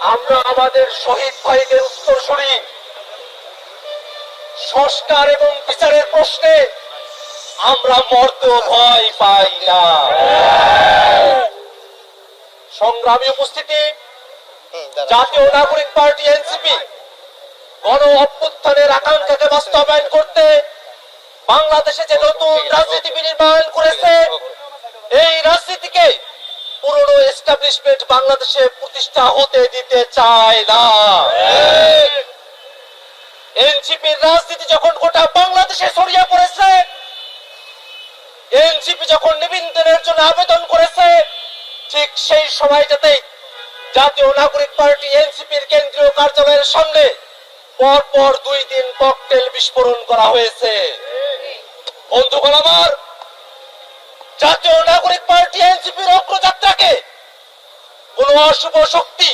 আমরা আমাদের শহীদ ভাইদের উত্তরসূরি সংস্কার এবং বিচারের প্রশ্নে আমরা মরতেও ভয় পাই না। সংগ্রামী উপস্থিতি, জাতীয় নাগরিক পার্টি এনসিপি গণ অভ্যুত্থানের আকাঙ্ক্ষাকে বাস্তবায়ন করতে বাংলাদেশে যে নতুন রাজনীতি বিনির্মাণ করেছে, এই রাজনীতিকে পুরনো এস্টাবলিশমেন্ট বাংলাদেশে প্রতিষ্ঠা হতে দিতে চায় না। এনসিপির রাজনীতি যখন গোটা বাংলাদেশে ছড়িয়ে পড়েছে, এনসিপি যখন নিবন্ধনের জন্য আবেদন করেছে, ঠিক সেই সময়টাতে জাতীয় নাগরিক পার্টি এনসিপির কেন্দ্রীয় কার্যালয়ের সামনে পরপর 2 দিন ককটেল বিস্ফোরণ করা হয়েছে। বন্ধুগণ আমার, জাতীয় নাগরিক পার্টি এনসিপির অগ্রযাত্রাকে কোন অশুভ শক্তি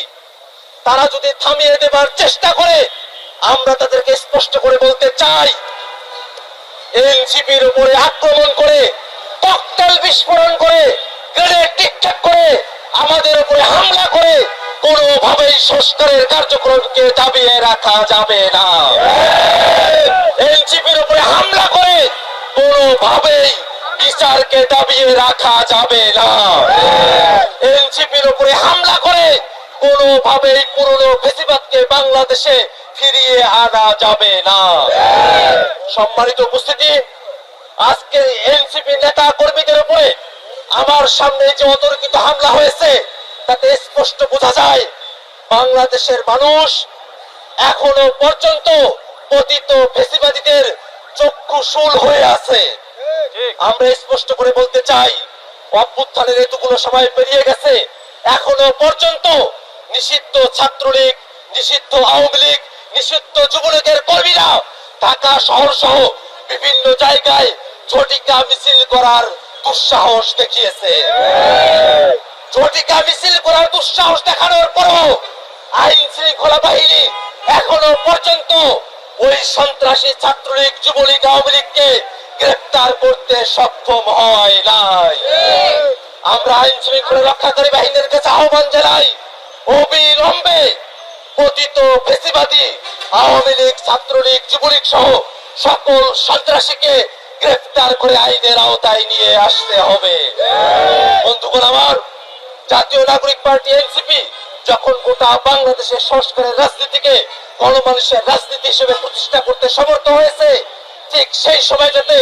তারা যদি থামিয়ে দেবার চেষ্টা করে, আমরা তাদেরকে স্পষ্ট করে বলতে চাই, এনসিপির উপরে আক্রমণ করে, ককটেল বিস্ফোরণ করে, গ্রেনেড নিক্ষেপ করে, আমাদের উপরে হামলা করে কোনোভাবেই সংস্কারের কার্যক্রমকে দাবিয়ে রাখা যাবে না। এনসিপির উপরে হামলা করে কোনোভাবেই বিচারকে দাবিয়ে রাখা যাবে না। এনসিপির উপরে হামলা করে কোনোভাবেই পুরনো ফ্যাসিবাদকে বাংলাদেশে ফিরিয়ে আনা যাবে না। সম্মানিত উপস্থিতি, আজকে এনসিপি নেতা কর্মীদের উপরে আমার সামনে যে অতর্কিত হামলা হয়েছে, তাতে স্পষ্ট বোঝা যায় বাংলাদেশের মানুষ এখনো পর্যন্ত পতিত ফ্যাসিবাদীদের চক্ষুশূল হয়ে আছে। আমরা স্পষ্ট করে বলতে চাই, অভ্যুত্থানের এতগুলো সময় পেরিয়ে গেছে, এখনো পর্যন্ত নিষিদ্ধ ছাত্রলীগ, নিষিদ্ধ আওয়ামী লীগ, নিষিদ্ধ যুবলীগের কর্মীরা ঢাকা শহর সহ বিভিন্ন জায়গায় ঝটিকা মিছিল করার দুঃসাহস দেখিয়েছে। ঝটিকা মিছিল করার দুঃসাহস দেখানোর পরও আইন শৃঙ্খলা বাহিনী এখনো পর্যন্ত ওই সন্ত্রাসী ছাত্রলীগ, যুবলীগ, আওয়ামী লীগকে গ্রেফতার করতে সক্ষম হয় নাই। আমরা আইন শৃঙ্খলা রক্ষাকারী বাহিনীর কাছে আহ্বান জানাই, অবিলম্বে পতিত ফ্যাসিবাদী আওয়ামী লীগ, ছাত্রলীগ, যুবলীগ সহ সকল সন্ত্রাসীকে গ্রেফতার করে আইনের আওতায় নিয়ে আসতে হবে। বন্ধুগণ আমার, জাতীয় নাগরিক পার্টি এনসিপি যখন গোটা বাংলাদেশের সংস্কারের রাজনীতিকে গণমানুষের রাজনীতি হিসেবে প্রতিষ্ঠা করতে সমর্থ হয়েছে, ঠিক সেই সময়টাতে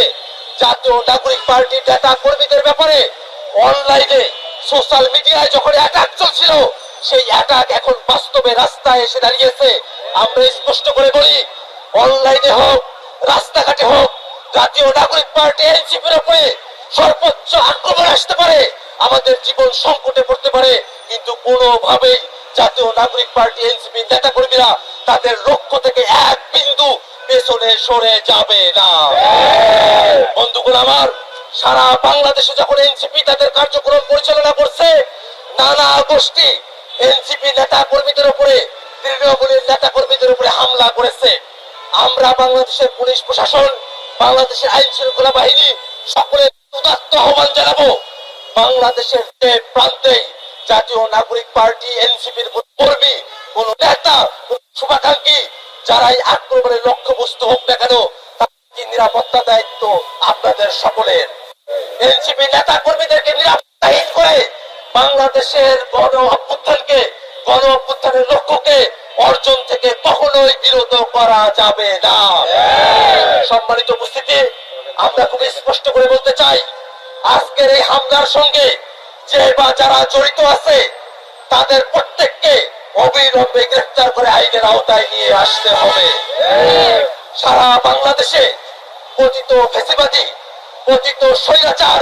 জাতীয় নাগরিক পার্টির নেতা কর্মীদের ব্যাপারে অনলাইনে, সোশ্যাল মিডিয়ায় যখন অ্যাটাক চলছিল, সেই অ্যাটাক এখন বাস্তবে রাস্তায় এসে দাঁড়িয়েছে। আমরা স্পষ্ট করে বলি, অনলাইনে হোক, রাস্তাঘাটে হোক, জাতীয় নাগরিক পার্টি এনসিপির উপরে সর্বোচ্চ আক্রমণ আসতে পারে, আমাদের জীবন সংকটে পড়তে পারে, কিন্তু কোনোভাবেই জাতীয় নাগরিক পার্টি এনসিপি নেতা কর্মীরা তাদের লক্ষ্য থেকে এক বিন্দু পেছনে সরে যাবে না। বন্ধুগণ আমার, সারা বাংলাদেশে যখন এনসিপি তাদের কার্যক্রম পরিচালনা করছে, নানা গোষ্ঠী এনসিপি নেতা কর্মীদের উপরে, তৃণমূলের নেতা কর্মীদের উপরে হামলা করেছে। আমরা বাংলাদেশের পুলিশ প্রশাসন, বাংলাদেশের আইন শৃঙ্খলা বাহিনী সকলের উদাত্ত আহ্বান জানাবো, বাংলাদেশের যে প্রান্তে জাতীয় নাগরিক পার্টি এনসিপির কর্মী, কোন নেতা, কোন শুভাকাঙ্ক্ষী যারাই আক্রমণের লক্ষ্যবস্তু হোক না কেন, তাদেরকে নিরাপত্তা দায়িত্ব আপনাদের সকলের। এনসিপি নেতা কর্মীদেরকে নিরাপত্তাহীন করে বাংলাদেশের গণ অভ্যুত্থানকে, গণ অভ্যুত্থানের লক্ষ্যকে অর্জন থেকে কখনোই বিরত করা যাবে না। সম্মানিত উপস্থিতি, আমরা খুব স্পষ্ট করে বলতে চাই, আজকের এই হামলার সঙ্গে যে বা যারা জড়িত আছে, তাদের প্রত্যেককে অবিলম্বে গ্রেফতার করে আইনের আওতায় নিয়ে আসতে হবে। সারা বাংলাদেশে পতিত ফ্যাসিবাদী, পতিত স্বৈরাচার,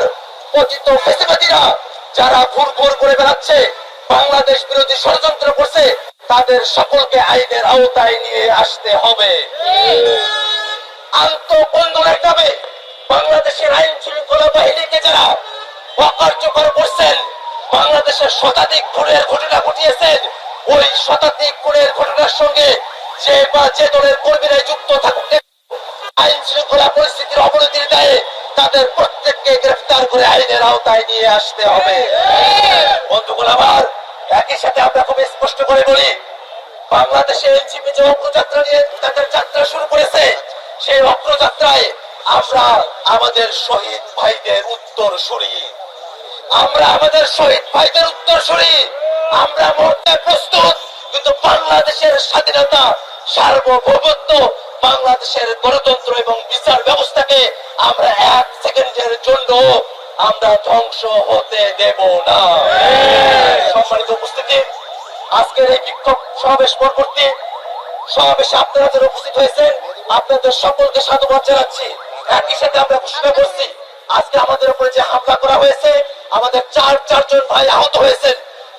পতিত ফ্যাসিবাদীরা যারা ঘুরঘুর করে বেড়াচ্ছে, বাংলাদেশ বিরোধী ষড়যন্ত্র করছে, তাদের সকলকে আইনের আওতায় নিয়ে আসতে হবে। আন্তঃকন্দলের নামে বাংলাদেশের আইন শৃঙ্খলা বাহিনীকে যারা অকার্যকর করছেন, বাংলাদেশের শতাধিক খুনের ঘটনা ঘটিয়েছেন, ওই শতাধিক খুনের ঘটনার সঙ্গে যে বা যে দলের কর্মীরা যুক্ত থাকুক, আইন শৃঙ্খলা পরিস্থিতির অবনতির দায়ে তাদের প্রত্যেককে গ্রেফতার করে আইনের আওতায় নিয়ে আসতে হবে। বন্ধুগণ আমার, একই সাথে আমরা খুব স্পষ্ট করে বলি, বাংলাদেশে এনসিপি যে অগ্রযাত্রা নিয়ে তাদের যাত্রা শুরু করেছে, সেই অগ্রযাত্রায় আমরা আমাদের শহীদ ভাইদের উত্তর শুনি। আমরা আমাদের শহীদ ভাইদের উত্তর শুনি। আমরা মরতে প্রস্তুত, কিন্তু বাংলাদেশের স্বাধীনতা, সার্বভৌমত্ব, বাংলাদেশের গণতন্ত্র এবং বিচার ব্যবস্থাকে আমরা এক সেকেন্ডের জন্য আমরা ধ্বংস হতে দেব না। সম্মানিত উপস্থিতি, আজকের এই বিক্ষোভ সমাবেশ পরবর্তী সমাবেশে আপনারা যারা উপস্থিত হয়েছেন, আপনাদের সকলকে সাধুবাদ জানাচ্ছি। একই সাথে আমরা ঘোষণা করছি, আজকে আমাদের উপরে যে হামলা করা হয়েছে, আমাদের চারজন ভাই আহত হয়েছেন,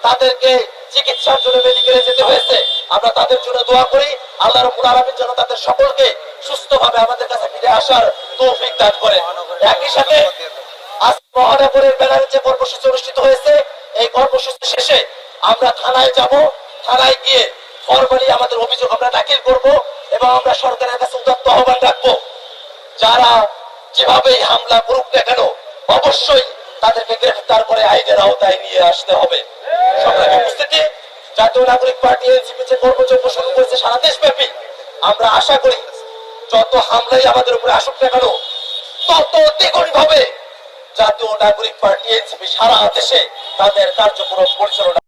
তাদেরকে চিকিৎসার জন্য মেডিকেলে যেতে হয়েছে। আমরা তাদের জন্য দোয়া করি, আল্লাহ রাব্বুল আলামিন যেন তাদের সকলকে সুস্থভাবে আমাদের কাছে ফিরে আসার তৌফিক দান করেন। একই সাথে আজ মহানগরের ব্যানারে যে কর্মসূচি অনুষ্ঠিত হয়েছে, এই কর্মসূচি শেষে আমরা থানায় যাব। থানায় গিয়ে ফরমালি আমাদের অভিযোগ আমরা দাখিল করব এবং আমরা সরকারের কাছে উদাত্ত আহ্বান রাখবো, যারা যেভাবেই হামলা করুক না কেন অবশ্যই তাদেরকে গ্রেফতার করে আইনের আওতায় নিয়ে আসতে হবে। সংগ্রামী উপস্থিতি, জাতীয় নাগরিক পার্টি এনসিপি যে কর্মযজ্ঞ শুরু করেছে সারা দেশব্যাপী, আমরা আশা করি যত হামলাই আমাদের উপরে আসুক না কেন তত দ্বিগুণ ভাবে জাতীয় নাগরিক পার্টি এনসিপি সারা দেশে তাদের কার্যক্রম পরিচালনা